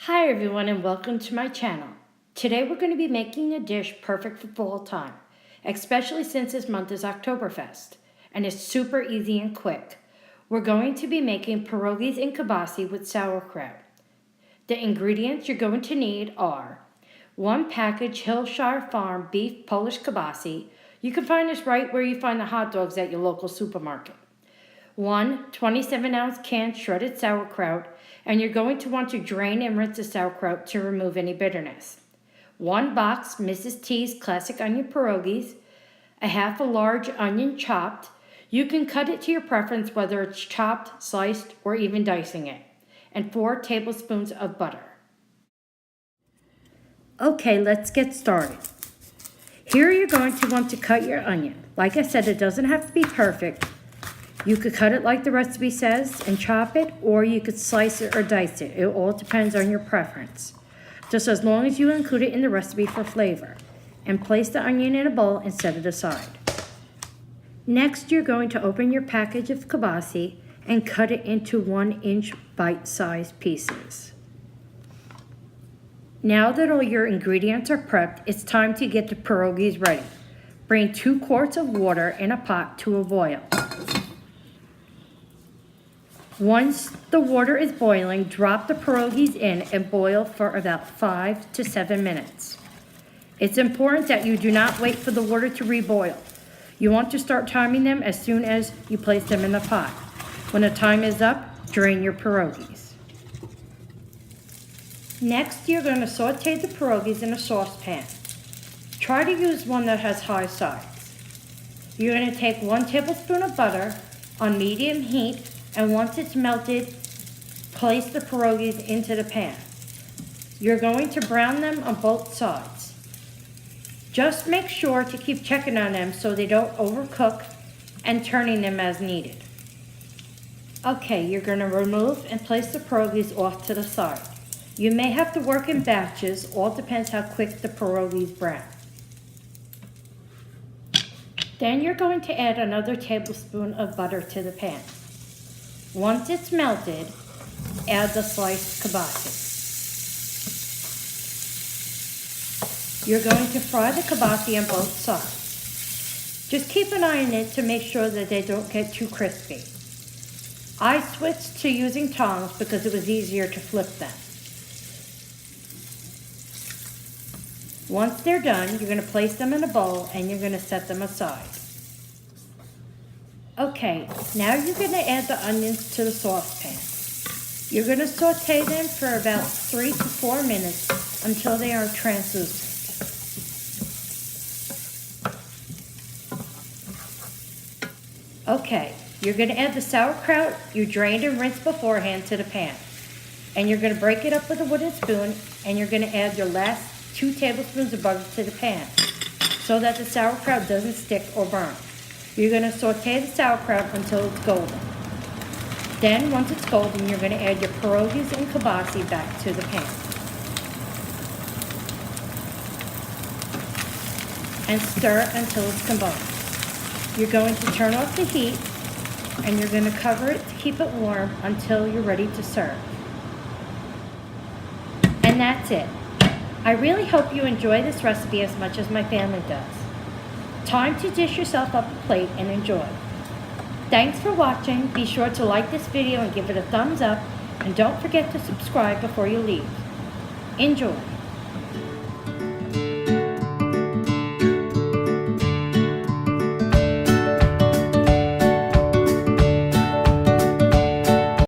Hi everyone and welcome to my channel. Today we're going to be making a dish perfect for fall time, especially since this month is Oktoberfest, and it's super easy and quick. We're going to be making pierogies and kielbasa with sauerkraut. The ingredients you're going to need are 1 package Hillshire Farm beef Polish kielbasa. You can find this right where you find the hot dogs at your local supermarket. 1 27-ounce can shredded sauerkraut, and you're going to want to drain and rinse the sauerkraut to remove any bitterness. 1 box Mrs. T's classic onion pierogies, a half a large onion chopped. You can cut it to your preference whether it's chopped, sliced, or even dicing it, and 4 tablespoons of butter. Okay, let's get started. Here you're going to want to cut your onion. Like I said, it doesn't have to be perfect. You could cut it like the recipe says and chop it, or you could slice it or dice it. It all depends on your preference. Just as long as you include it in the recipe for flavor. And place the onion in a bowl and set it aside. Next, you're going to open your package of kielbasa and cut it into 1-inch bite-sized pieces. Now that all your ingredients are prepped, it's time to get the pierogies ready. Bring 2 quarts of water in a pot to a boil. Once the water is boiling, drop the pierogies in and boil for about 5 to 7 minutes. It's important that you do not wait for the water to reboil. You want to start timing them as soon as you place them in the pot. When the time is up, drain your pierogies. Next, you're going to saute the pierogies in a saucepan. Try to use one that has high sides. You're going to take 1 tablespoon of butter on medium heat, and once it's melted, place the pierogies into the pan. You're going to brown them on both sides. Just make sure to keep checking on them so they don't overcook and turning them as needed. Okay, you're going to remove and place the pierogies off to the side. You may have to work in batches, all depends how quick the pierogies brown. Then you're going to add another tablespoon of butter to the pan. Once it's melted, add the sliced kielbasa. You're going to fry the kielbasa on both sides. Just keep an eye on it to make sure that they don't get too crispy. I switched to using tongs because it was easier to flip them. Once they're done, you're going to place them in a bowl and you're going to set them aside. Okay, now you're going to add the onions to the saucepan. You're going to saute them for about 3 to 4 minutes until they are translucent. Okay, you're going to add the sauerkraut you drained and rinsed beforehand to the pan. And you're going to break it up with a wooden spoon, and you're going to add your last 2 tablespoons of butter to the pan so that the sauerkraut doesn't stick or burn. You're going to saute the sauerkraut until it's golden. Then, once it's golden, you're going to add your pierogies and kielbasa back to the pan. And stir until it's combined. You're going to turn off the heat, and you're going to cover it to keep it warm until you're ready to serve. And that's it. I really hope you enjoy this recipe as much as my family does. Time to dish yourself up a plate and enjoy. Thanks for watching. Be sure to like this video and give it a thumbs up, and don't forget to subscribe before you leave. Enjoy.